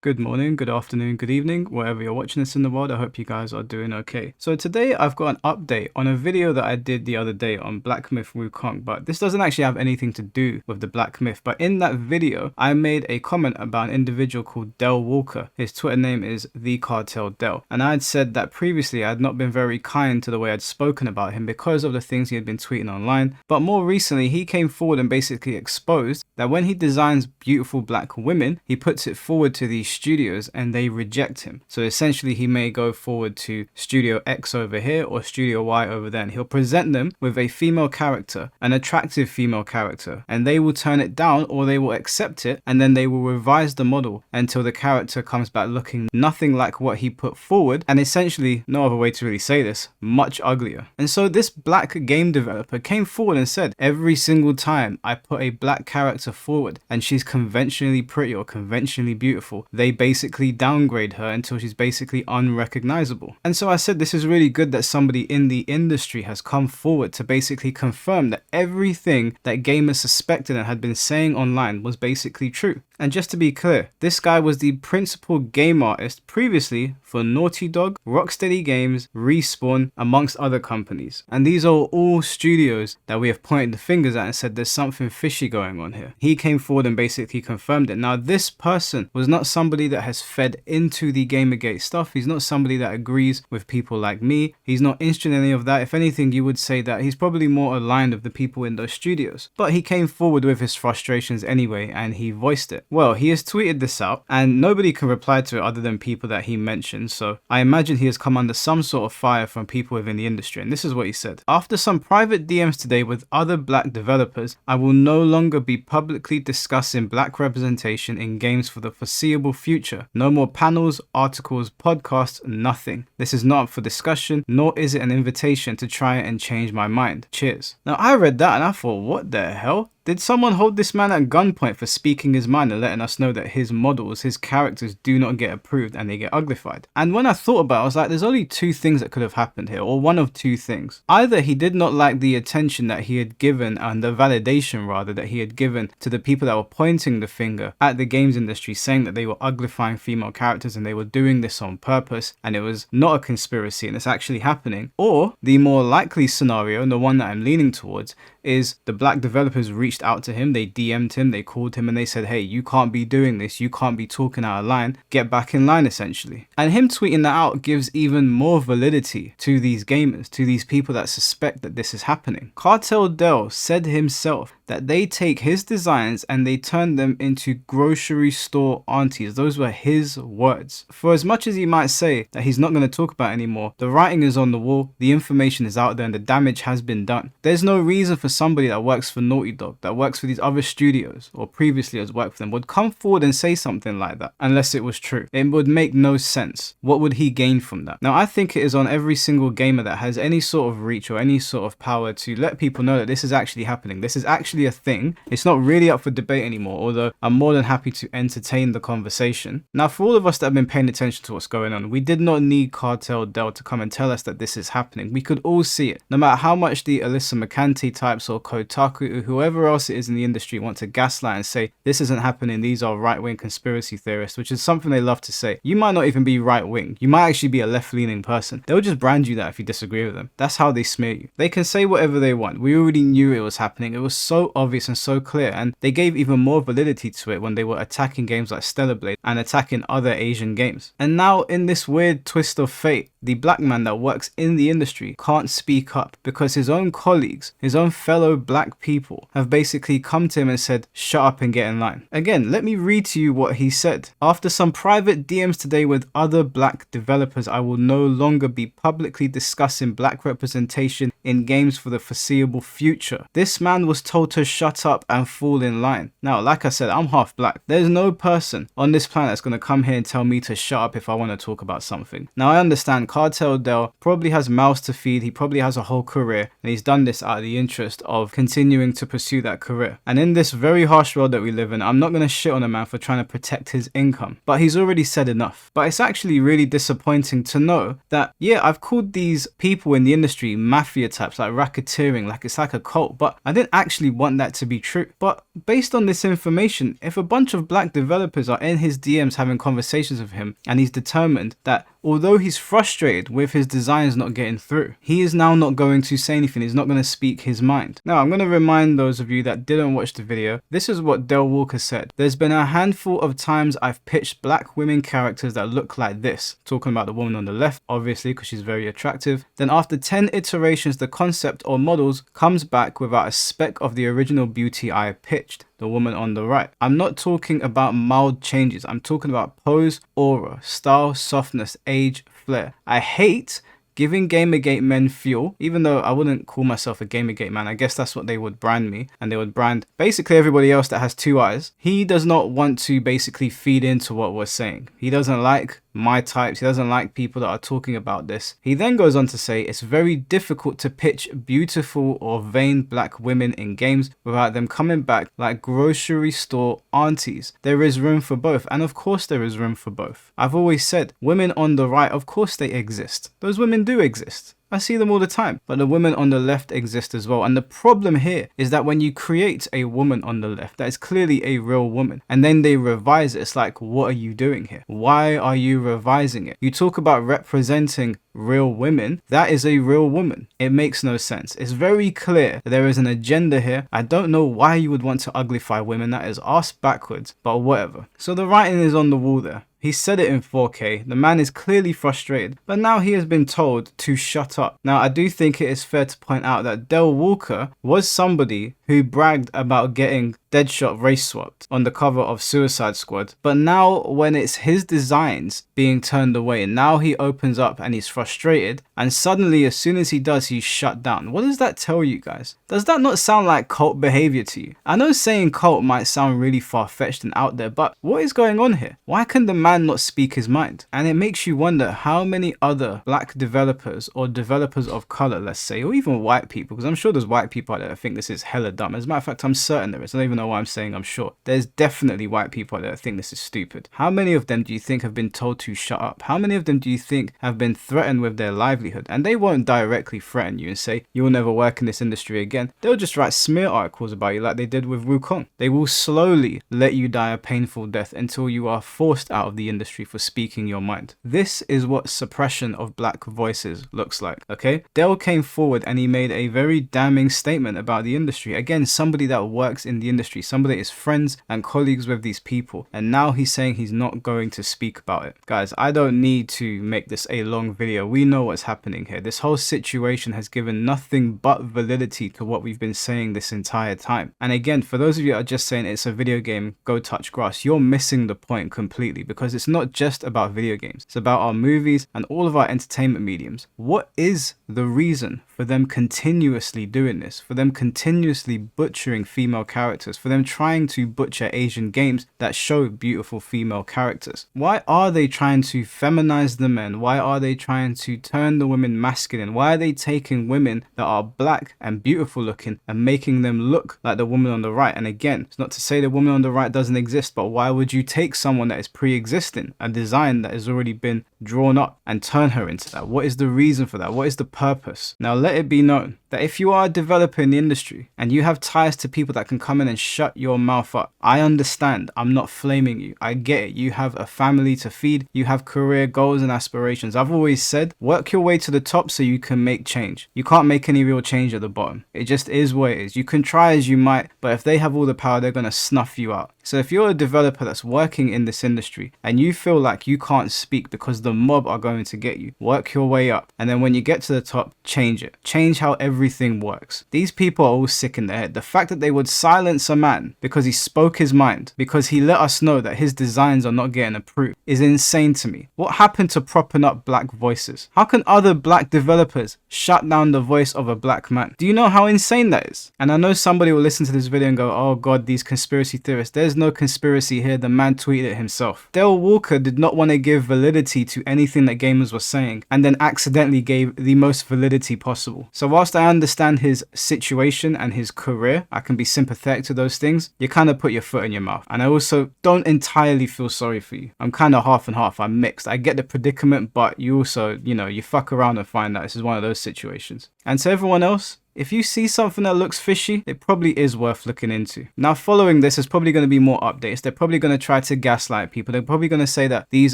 Good morning, good afternoon, good evening, wherever you're watching this in the world. I hope you guys are doing okay. So today I've got an update on a video that I did the other day on Black Myth Wukong, but this doesn't actually have anything to do with the Black Myth. But in that video, I made a comment about an individual called Del Walker. His Twitter name is The Cartel Del. And I had said that previously I had not been very kind to the way I'd spoken about him because of the things he had been tweeting online. But more recently, he came forward and basically exposed that when he designs beautiful black women, he puts it forward to these studios and they reject him. So essentially he may go forward to Studio X over here or Studio Y over there, and he'll present them with a female character, an attractive female character, and they will turn it down or they will accept it, and then they will revise the model until the character comes back looking nothing like what he put forward, and essentially, no other way to really say this, much uglier. And so this black game developer came forward and said, every single time I put a black character forward and she's conventionally pretty or conventionally beautiful, they basically downgrade her until she's basically unrecognizable. And so I said this is really good that somebody in the industry has come forward to basically confirm that everything that gamers suspected and had been saying online was basically true. And just to be clear, this guy was the principal game artist previously for Naughty Dog, Rocksteady Games, Respawn, amongst other companies. And these are all studios that we have pointed the fingers at and said there's something fishy going on here. He came forward and basically confirmed it. Now this person was not somebody that has fed into the Gamergate stuff. He's not somebody that agrees with people like me. He's not interested in any of that. If anything, you would say that he's probably more aligned with the people in those studios. But he came forward with his frustrations anyway and he voiced it. Well, he has tweeted this out and nobody can reply to it other than people that he mentioned, so I imagine he has come under some sort of fire from people within the industry, and this is what he said. After some private DMs today with other black developers, I will no longer be publicly discussing black representation in games for the foreseeable future. No more panels, articles, podcasts, nothing. This is not up for discussion, nor is it an invitation to try and change my mind. Cheers. Now I read that and I thought, what the hell? Did someone hold this man at gunpoint for speaking his mind and letting us know that his models, his characters do not get approved and they get uglified? And when I thought about it, I was like, there's only two things that could have happened here, or one of two things. Either he did not like the attention that he had given, and the validation rather, that he had given to the people that were pointing the finger at the games industry, saying that they were uglifying female characters and they were doing this on purpose and it was not a conspiracy and it's actually happening. Or the more likely scenario, and the one that I'm leaning towards, is the black developers reached out to him, they DM'd him, they called him and they said, hey, you can't be doing this, you can't be talking out of line, get back in line essentially. And him tweeting that out gives even more validity to these gamers, to these people that suspect that this is happening. Cartel Del said himself that they take his designs and they turn them into grocery store aunties. Those were his words. For as much as he might say that he's not going to talk about it anymore, the writing is on the wall, the information is out there and the damage has been done. There's no reason for somebody that works for Naughty Dog, that works for these other studios or previously has worked for them, would come forward and say something like that unless it was true. It would make no sense. What would he gain from that? Now I think it is on every single gamer that has any sort of reach or any sort of power to let people know that this is actually happening. This is actually a thing. It's not really up for debate anymore, although I'm more than happy to entertain the conversation. Now for all of us that have been paying attention to what's going on, we did not need Cartel Del to come and tell us that this is happening. We could all see it. No matter how much the Alyssa McCanty types or Kotaku or whoever else it is in the industry want to gaslight and say this isn't happening, these are right-wing conspiracy theorists, which is something they love to say. You might not even be right-wing. You might actually be a left-leaning person. They'll just brand you that if you disagree with them. That's how they smear you. They can say whatever they want. We already knew it was happening. It was so obvious and so clear, and they gave even more validity to it when they were attacking games like Stellar Blade and attacking other Asian games. And now in this weird twist of fate, the black man that works in the industry can't speak up because his own colleagues, his own fellow black people have basically come to him and said, shut up and get in line. Again, let me read to you what he said. After some private DMs today with other black developers, I will no longer be publicly discussing black representation in games for the foreseeable future. This man was told to shut up and fall in line. Now, like I said, I'm half black. There's no person on this planet that's going to come here and tell me to shut up if I want to talk about something. Now, I understand Cartel Del probably has mouths to feed, he probably has a whole career, and he's done this out of the interest of continuing to pursue that career. And in this very harsh world that we live in, I'm not going to shit on a man for trying to protect his income, but he's already said enough. But it's actually really disappointing to know that, yeah, I've called these people in the industry mafia types, like racketeering, like it's like a cult, but I didn't actually want that to be true. But based on this information, if a bunch of black developers are in his DMs having conversations with him, and he's determined that although he's frustrated with his designs not getting through, he is now not going to say anything. He's not going to speak his mind. Now, I'm going to remind those of you that didn't watch the video, this is what Del Walker said. There's been a handful of times I've pitched black women characters that look like this. Talking about the woman on the left, obviously, because she's very attractive. Then after 10 iterations, the concept or models comes back without a speck of the original beauty I pitched. The woman on the right. I'm not talking about mild changes. I'm talking about pose, aura, style, softness, age, flair. I hate giving Gamergate men fuel, even though I wouldn't call myself a Gamergate man. I guess that's what they would brand me, and they would brand basically everybody else that has two eyes. He does not want to basically feed into what we're saying. He doesn't like my types. He doesn't like people that are talking about this. He then goes on to say it's very difficult to pitch beautiful or vain black women in games without them coming back like grocery store aunties. There is room for both, and of course there is room for both. I've always said women on the right, of course they exist. Those women do exist. I see them all the time, but the women on the left exist as well. And the problem here is that when you create a woman on the left that is clearly a real woman, and then they revise it, it's like, what are you doing here? Why are you revising it? You talk about representing real women, that is a real woman. It makes no sense. It's very clear that there is an agenda here. I don't know why you would want to uglify women. That is arse backwards, but whatever. So the writing is on the wall there. He said it in 4K. The man is clearly frustrated, but now he has been told to shut up. Now, I do think it is fair to point out that Del Walker was somebody who bragged about getting Deadshot race swapped on the cover of Suicide Squad, but now when it's his designs being turned away, now he opens up and he's frustrated, and suddenly as soon as he does, he's shut down. What does that tell you guys? Does that not sound like cult behavior to you? I know saying cult might sound really far-fetched and out there, but what is going on here? Why can the man not speak his mind? And it makes you wonder how many other black developers or developers of color, let's say, or even white people, because I'm sure there's white people out there that think this is hella dumb. As a matter of fact, I'm certain there is. I don't even know why I'm saying I'm sure. There's definitely white people out there that think this is stupid. How many of them do you think have been told to shut up? How many of them do you think have been threatened with their livelihood? And they won't directly threaten you and say, you'll never work in this industry again. They'll just write smear articles about you like they did with Wukong. They will slowly let you die a painful death until you are forced out of the industry for speaking your mind. This is what suppression of black voices looks like, okay? Del came forward and he made a very damning statement about the industry. Again, somebody that works in the industry, somebody that is friends and colleagues with these people, and now he's saying he's not going to speak about it. Guys, I don't need to make this a long video. We know what's happening here. This whole situation has given nothing but validity to what we've been saying this entire time. And again, for those of you that are just saying it's a video game, go touch grass, you're missing the point completely, because it's not just about video games. It's about our movies and all of our entertainment mediums. What is the reason for them continuously doing this, for them continuously butchering female characters, for them trying to butcher Asian games that show beautiful female characters? Why are they trying to feminize the men? Why are they trying to turn the women masculine? Why are they taking women that are black and beautiful looking and making them look like the woman on the right? And again, it's not to say the woman on the right doesn't exist, but why would you take someone that is pre-existing, a design that has already been drawn up, and turn her into that? What is the reason for that? What is the purpose? Now, let it be known that if you are a developer in the industry and you have ties to people that can come in and shut your mouth up, I understand. I'm not flaming you. I get it. You have a family to feed. You have career goals and aspirations. I've always said, work your way to the top so you can make change. You can't make any real change at the bottom. It just is what it is. You can try as you might, but if they have all the power, they're going to snuff you out. So if you're a developer that's working in this industry and you feel like you can't speak because the mob are going to get you, work your way up. And then when you get to the top, change it. Change how every everything works. These people are all sick in the head. The fact that they would silence a man because he spoke his mind, because he let us know that his designs are not getting approved, is insane to me. What happened to propping up black voices? How can other black developers shut down the voice of a black man? Do you know how insane that is? And I know somebody will listen to this video and go, oh god, these conspiracy theorists. There's no conspiracy here. The man tweeted it himself. Dale Walker did not want to give validity to anything that gamers were saying, and then accidentally gave the most validity possible. So whilst I understand his situation and his career, I can be sympathetic to those things, you kind of put your foot in your mouth. And I also don't entirely feel sorry for you. I'm kind of half and half. I'm mixed. I get the predicament, but you also, you know, you fuck around and find out this is one of those situations. And to everyone else, if you see something that looks fishy, it probably is worth looking into. Now, following this, there's probably going to be more updates. They're probably going to try to gaslight people. They're probably going to say that these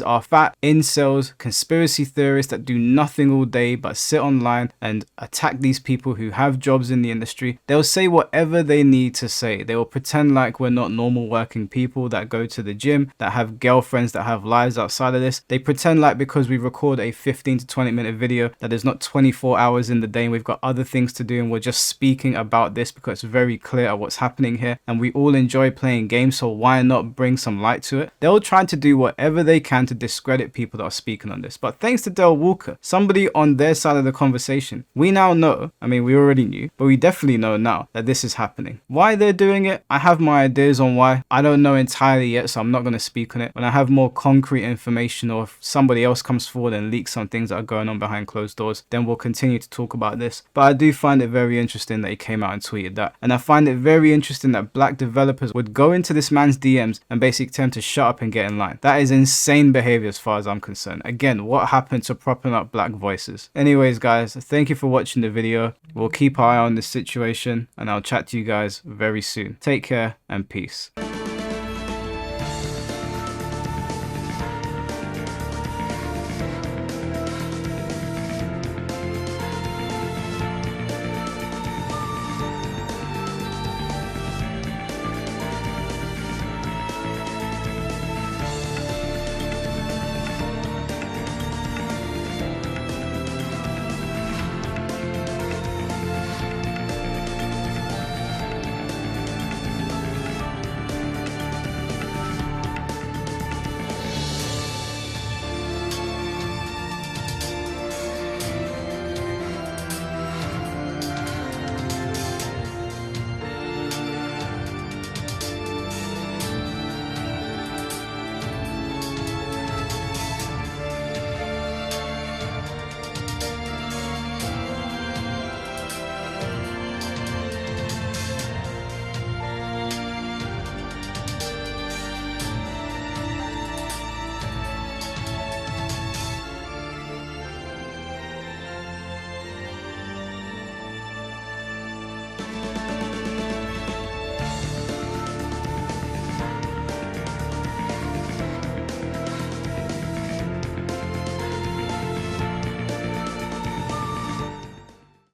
are fat incels, conspiracy theorists that do nothing all day but sit online and attack these people who have jobs in the industry. They'll say whatever they need to say. They will pretend like we're not normal working people that go to the gym, that have girlfriends, that have lives outside of this. They pretend like because we record a 15 to 20 minute video that there's not 24 hours in the day and we've got other things to do and we're just speaking about this because it's very clear what's happening here and we all enjoy playing games, so why not bring some light to it? They'll try to do whatever they can to discredit people that are speaking on this. But thanks to Dale Walker, somebody on their side of the conversation, we now know, I mean we already knew, but we definitely know now that this is happening. Why they're doing it, I have my ideas on why. I don't know entirely yet, so I'm not going to speak on it. When I have more concrete information, or if somebody else comes forward and leaks some things that are going on behind closed doors, then we'll continue to talk about this. But I do find it very interesting that he came out and tweeted that. And I find it very interesting that black developers would go into this man's DMs and basically tell him to shut up and get in line. That is insane behavior as far as I'm concerned. Again, what happened to propping up black voices? Anyways, guys, thank you for watching the video. We'll keep our eye on this situation and I'll chat to you guys very soon. Take care and peace.